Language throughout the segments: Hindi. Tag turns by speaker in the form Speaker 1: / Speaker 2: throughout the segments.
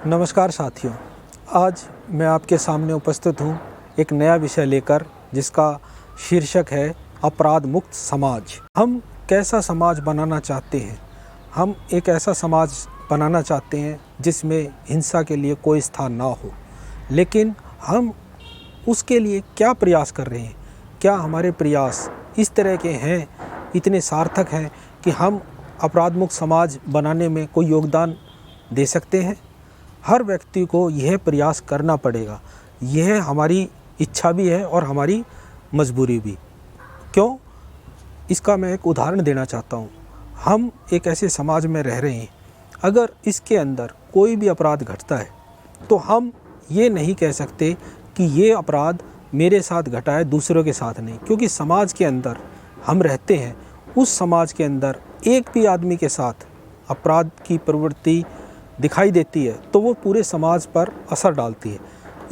Speaker 1: नमस्कार साथियों, आज मैं आपके सामने उपस्थित हूँ एक नया विषय लेकर जिसका शीर्षक है अपराध मुक्त समाज। हम कैसा समाज बनाना चाहते हैं? हम एक ऐसा समाज बनाना चाहते हैं जिसमें हिंसा के लिए कोई स्थान ना हो, लेकिन हम उसके लिए क्या प्रयास कर रहे हैं? क्या हमारे प्रयास इस तरह के हैं, इतने सार्थक हैं कि हम अपराध मुक्त समाज बनाने में कोई योगदान दे सकते हैं? हर व्यक्ति को यह प्रयास करना पड़ेगा। यह हमारी इच्छा भी है और हमारी मजबूरी भी। क्यों? इसका मैं एक उदाहरण देना चाहता हूँ। हम एक ऐसे समाज में रह रहे हैं, अगर इसके अंदर कोई भी अपराध घटता है तो हम ये नहीं कह सकते कि ये अपराध मेरे साथ घटा है, दूसरों के साथ नहीं। क्योंकि समाज के अंदर हम रहते हैं, उस समाज के अंदर एक भी आदमी के साथ अपराध की प्रवृत्ति दिखाई देती है तो वो पूरे समाज पर असर डालती है।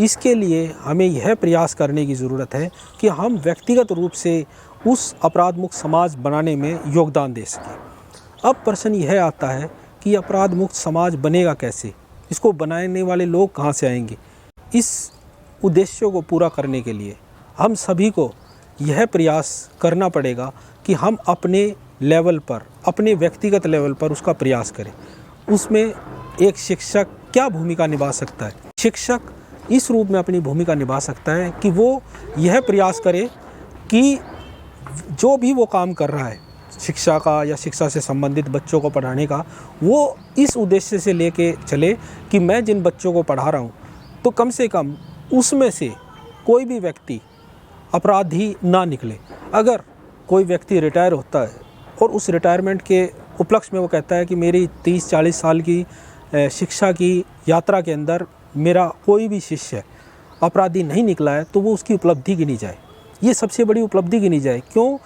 Speaker 1: इसके लिए हमें यह प्रयास करने की ज़रूरत है कि हम व्यक्तिगत रूप से उस अपराध मुक्त समाज बनाने में योगदान दे सकें। अब प्रश्न यह आता है कि अपराध मुक्त समाज बनेगा कैसे? इसको बनाने वाले लोग कहाँ से आएंगे? इस उद्देश्यों को पूरा करने के लिए हम सभी को यह प्रयास करना पड़ेगा कि हम अपने लेवल पर, अपने व्यक्तिगत लेवल पर उसका प्रयास करें। उसमें एक शिक्षक क्या भूमिका निभा सकता है? शिक्षक इस रूप में अपनी भूमिका निभा सकता है कि वो यह प्रयास करे कि जो भी वो काम कर रहा है, शिक्षा का या शिक्षा से संबंधित बच्चों को पढ़ाने का, वो इस उद्देश्य से लेके चले कि मैं जिन बच्चों को पढ़ा रहा हूँ तो कम से कम उसमें से कोई भी व्यक्ति अपराधी ना निकले। अगर कोई व्यक्ति रिटायर होता है और उस रिटायरमेंट के उपलक्ष्य में वो कहता है कि मेरी 30-40 साल की शिक्षा की यात्रा के अंदर मेरा कोई भी शिष्य अपराधी नहीं निकला है, तो वो उसकी उपलब्धि गिनी जाए। ये सबसे बड़ी उपलब्धि गिनी जाए। क्यों?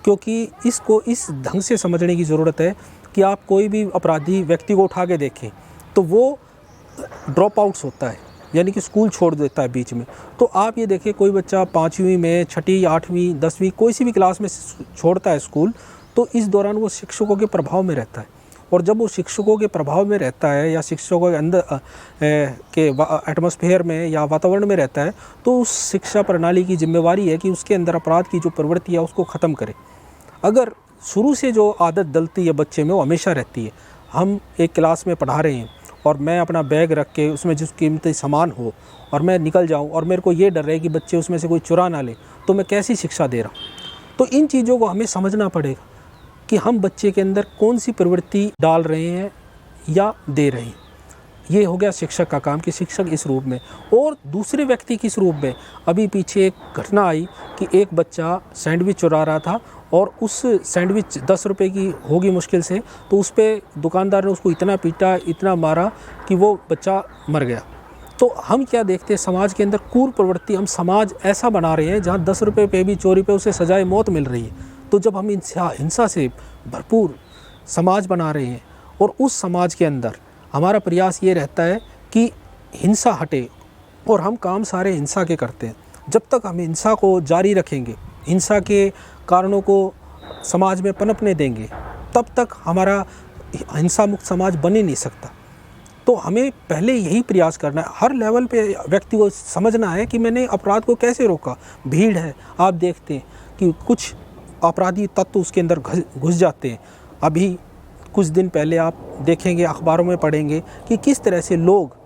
Speaker 1: क्योंकि इसको इस ढंग से समझने की ज़रूरत है कि आप कोई भी अपराधी व्यक्ति को उठा के देखें तो वो ड्रॉप आउट्स होता है, यानी कि स्कूल छोड़ देता है बीच में। तो आप ये देखिए, कोई बच्चा 5वीं में, 6ठी, 8वीं, 10वीं कोई सी भी क्लास में छोड़ता है स्कूल, तो इस दौरान वो शिक्षकों के प्रभाव में रहता है। और जब वो शिक्षकों के प्रभाव में रहता है या शिक्षकों के अंदर के एटमॉस्फेयर में या वातावरण में रहता है, तो उस शिक्षा प्रणाली की जिम्मेवारी है कि उसके अंदर अपराध की जो प्रवृत्ति है उसको ख़त्म करे। अगर शुरू से जो आदत डलती है बच्चे में, वो हमेशा रहती है। हम एक क्लास में पढ़ा रहे हैं और मैं अपना बैग रख के उसमें जिस कीमती सामान हो और मैं निकल जाऊँ और मेरे को ये डर है कि बच्चे उसमें से कोई चुरा ना ले, तो मैं कैसी शिक्षा दे रहा हूँ? तो इन चीज़ों को हमें समझना पड़ेगा कि हम बच्चे के अंदर कौन सी प्रवृत्ति डाल रहे हैं या दे रहे हैं। ये हो गया शिक्षक का काम कि शिक्षक इस रूप में, और दूसरे व्यक्ति किस रूप में। अभी पीछे एक घटना आई कि एक बच्चा सैंडविच चुरा रहा था और उस सैंडविच 10 रुपये की होगी मुश्किल से, तो उस पर दुकानदार ने उसको इतना पीटा, इतना मारा कि वो बच्चा मर गया। तो हम क्या देखते हैं, समाज के अंदर क्रूर प्रवृत्ति। हम समाज ऐसा बना रहे हैं जहाँ 10 रुपये पे भी चोरी पे उसे सजाए मौत मिल रही है। तो जब हम हिंसा से भरपूर समाज बना रहे हैं और उस समाज के अंदर हमारा प्रयास ये रहता है कि हिंसा हटे, और हम काम सारे हिंसा के करते हैं। जब तक हम हिंसा को जारी रखेंगे, हिंसा के कारणों को समाज में पनपने देंगे, तब तक हमारा हिंसा मुक्त समाज बन ही नहीं सकता। तो हमें पहले यही प्रयास करना है। हर लेवल पे व्यक्ति को समझना है कि मैंने अपराध को कैसे रोका। भीड़ है, आप देखते हैं कि कुछ अपराधी तत्व उसके अंदर घुस जाते हैं। अभी कुछ दिन पहले आप देखेंगे, अखबारों में पढ़ेंगे कि किस तरह से लोग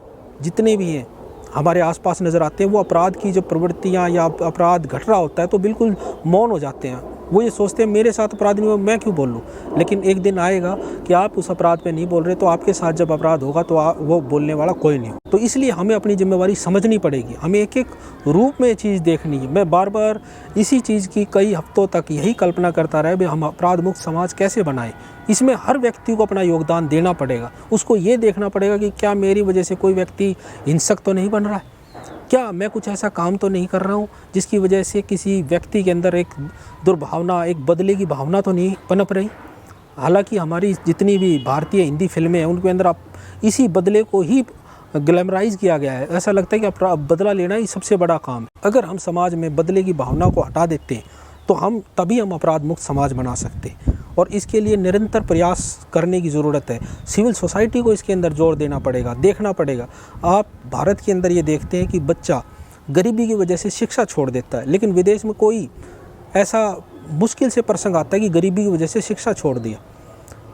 Speaker 1: जितने भी हैं हमारे आसपास नज़र आते हैं, वो अपराध की जो प्रवृत्तियाँ या अपराध घट रहा होता है तो बिल्कुल मौन हो जाते हैं। वो ये सोचते हैं मेरे साथ अपराध नहीं हुआ, मैं क्यों बोलूँ। लेकिन एक दिन आएगा कि आप उस अपराध पे नहीं बोल रहे, तो आपके साथ जब अपराध होगा तो वो बोलने वाला कोई नहीं हो। तो इसलिए हमें अपनी जिम्मेवारी समझनी पड़ेगी। हमें एक एक रूप में चीज़ देखनी है। मैं बार बार इसी चीज़ की कई हफ्तों तक यही कल्पना करता रहा भी हम अपराध मुक्त समाज कैसे बनाएं। इसमें हर व्यक्ति को अपना योगदान देना पड़ेगा। उसको ये देखना पड़ेगा कि क्या मेरी वजह से कोई व्यक्ति हिंसक तो नहीं बन रहा है, क्या मैं कुछ ऐसा काम तो नहीं कर रहा हूँ जिसकी वजह से किसी व्यक्ति के अंदर एक दुर्भावना, एक बदले की भावना तो नहीं पनप रही। हालांकि हमारी जितनी भी भारतीय हिंदी फिल्में हैं उनके अंदर आप इसी बदले को ही ग्लैमराइज किया गया है। ऐसा लगता है कि बदला लेना ही सबसे बड़ा काम है। अगर हम समाज में बदले की भावना को हटा देते हैं तो तभी हम अपराध मुक्त समाज बना सकते हैं। और इसके लिए निरंतर प्रयास करने की ज़रूरत है। सिविल सोसाइटी को इसके अंदर जोर देना पड़ेगा, देखना पड़ेगा। आप भारत के अंदर ये देखते हैं कि बच्चा गरीबी की वजह से शिक्षा छोड़ देता है, लेकिन विदेश में कोई ऐसा मुश्किल से प्रसंग आता है कि गरीबी की वजह से शिक्षा छोड़ दिया।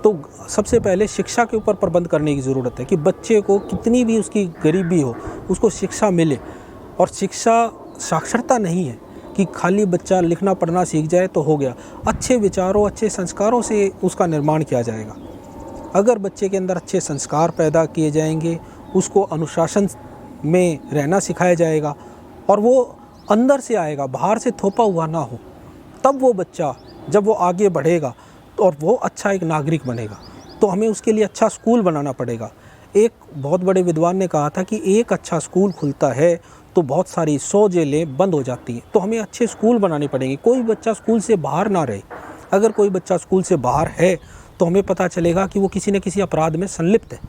Speaker 1: तो सबसे पहले शिक्षा के ऊपर प्रबंध करने की ज़रूरत है कि बच्चे को कितनी भी उसकी गरीबी हो उसको शिक्षा मिले। और शिक्षा साक्षरता नहीं है कि खाली बच्चा लिखना पढ़ना सीख जाए तो हो गया। अच्छे विचारों, अच्छे संस्कारों से उसका निर्माण किया जाएगा। अगर बच्चे के अंदर अच्छे संस्कार पैदा किए जाएंगे, उसको अनुशासन में रहना सिखाया जाएगा और वो अंदर से आएगा, बाहर से थोपा हुआ ना हो, तब वो बच्चा जब वो आगे बढ़ेगा और वो अच्छा एक नागरिक बनेगा। तो हमें उसके लिए अच्छा स्कूल बनाना पड़ेगा। एक बहुत बड़े विद्वान ने कहा था कि एक अच्छा स्कूल खुलता है तो बहुत सारी 100 जेलें बंद हो जाती हैं। तो हमें अच्छे स्कूल बनाने पड़ेंगे। कोई बच्चा स्कूल से बाहर ना रहे। अगर कोई बच्चा स्कूल से बाहर है तो हमें पता चलेगा कि वो किसी न किसी अपराध में संलिप्त है।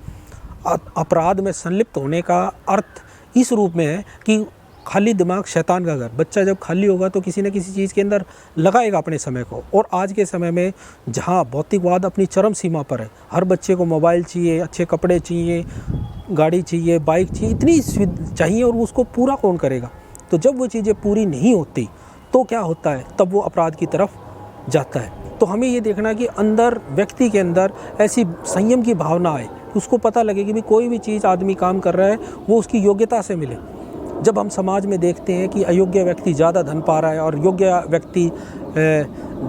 Speaker 1: अपराध में संलिप्त होने का अर्थ इस रूप में है कि खाली दिमाग शैतान का घर। बच्चा जब खाली होगा तो किसी न किसी चीज़ के अंदर लगाएगा अपने समय को। और आज के समय में जहाँ भौतिकवाद अपनी चरम सीमा पर है, हर बच्चे को मोबाइल चाहिए, अच्छे कपड़े चाहिए, गाड़ी चाहिए, बाइक चाहिए, इतनी चाहिए और उसको पूरा कौन करेगा। तो जब वो चीज़ें पूरी नहीं होती तो क्या होता है, तब वो अपराध की तरफ जाता है। तो हमें ये देखना कि अंदर व्यक्ति के अंदर ऐसी संयम की भावना आए, उसको पता लगे कि भाई कोई भी चीज़ आदमी काम कर रहा है वो उसकी योग्यता से मिले। जब हम समाज में देखते हैं कि अयोग्य व्यक्ति ज़्यादा धन पा रहा है और योग्य व्यक्ति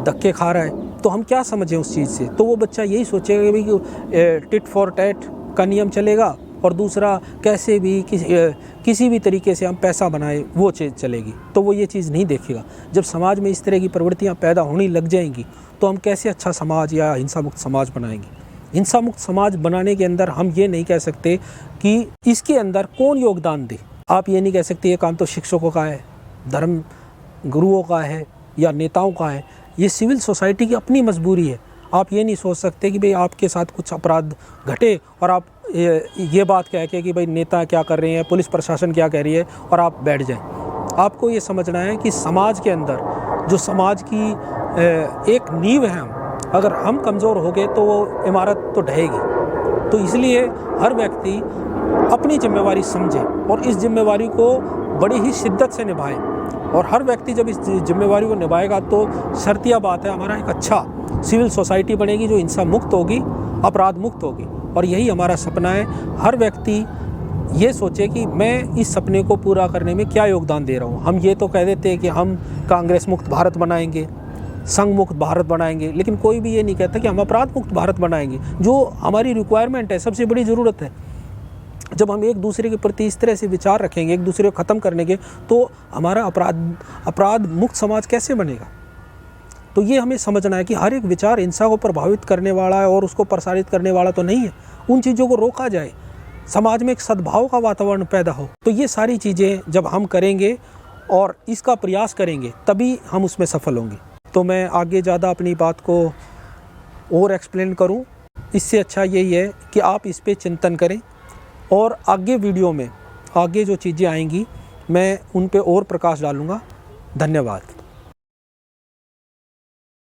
Speaker 1: धक्के खा रहा है, तो हम क्या समझें उस चीज़ से। तो वो बच्चा यही सोचेगा कि भाई टिट फॉर टैट का नियम चलेगा और दूसरा कैसे भी किसी भी तरीके से हम पैसा बनाए वो चीज़ चलेगी। तो वो ये चीज़ नहीं देखेगा। जब समाज में इस तरह की प्रवृत्तियाँ पैदा होने लग जाएंगी तो हम कैसे अच्छा समाज या हिंसा मुक्त समाज बनाएंगे। हिंसा मुक्त समाज बनाने के अंदर हम ये नहीं कह सकते कि इसके अंदर कौन योगदान दे। आप ये नहीं कह सकते ये काम तो शिक्षकों का है, धर्म गुरुओं का है या नेताओं का है। ये सिविल सोसाइटी की अपनी मजबूरी है। आप ये नहीं सोच सकते कि भाई आपके साथ कुछ अपराध घटे और आप ये बात कह के कि भाई नेता क्या कर रहे हैं, पुलिस प्रशासन क्या कह रही है और आप बैठ जाएं। आपको ये समझना है कि समाज के अंदर जो समाज की एक नींव है, अगर हम कमज़ोर हो गए तो वो इमारत तो ढहेगी। तो इसलिए हर व्यक्ति अपनी जिम्मेवारी समझे और इस जिम्मेवारी को बड़ी ही शिद्दत से निभाए। और हर व्यक्ति जब इस जिम्मेवारी को निभाएगा तो शर्तिया बात है, हमारा एक अच्छा सिविल सोसाइटी बनेगी जो हिंसा मुक्त होगी, अपराध मुक्त होगी। और यही हमारा सपना है। हर व्यक्ति ये सोचे कि मैं इस सपने को पूरा करने में क्या योगदान दे रहा हूँ। हम ये तो कह देते हैं कि हम कांग्रेस मुक्त भारत बनाएंगे, संघ मुक्त भारत बनाएंगे, लेकिन कोई भी ये नहीं कहता कि हम अपराध मुक्त भारत बनाएंगे, जो हमारी रिक्वायरमेंट है, सबसे बड़ी ज़रूरत है। जब हम एक दूसरे के प्रति इस तरह से विचार रखेंगे, एक दूसरे को ख़त्म करने के, तो हमारा अपराध मुक्त समाज कैसे बनेगा। तो ये हमें समझना है कि हर एक विचार हिंसा को प्रभावित करने वाला है और उसको प्रसारित करने वाला तो नहीं है। उन चीज़ों को रोका जाए, समाज में एक सद्भाव का वातावरण पैदा हो। तो ये सारी चीज़ें जब हम करेंगे और इसका प्रयास करेंगे तभी हम उसमें सफल होंगे। तो मैं आगे ज़्यादा अपनी बात को और एक्सप्लेन करूं, इससे अच्छा यही है कि आप इस पे चिंतन करें और आगे वीडियो में आगे जो चीज़ें आएंगी मैं उन पे और प्रकाश डालूँगा। धन्यवाद।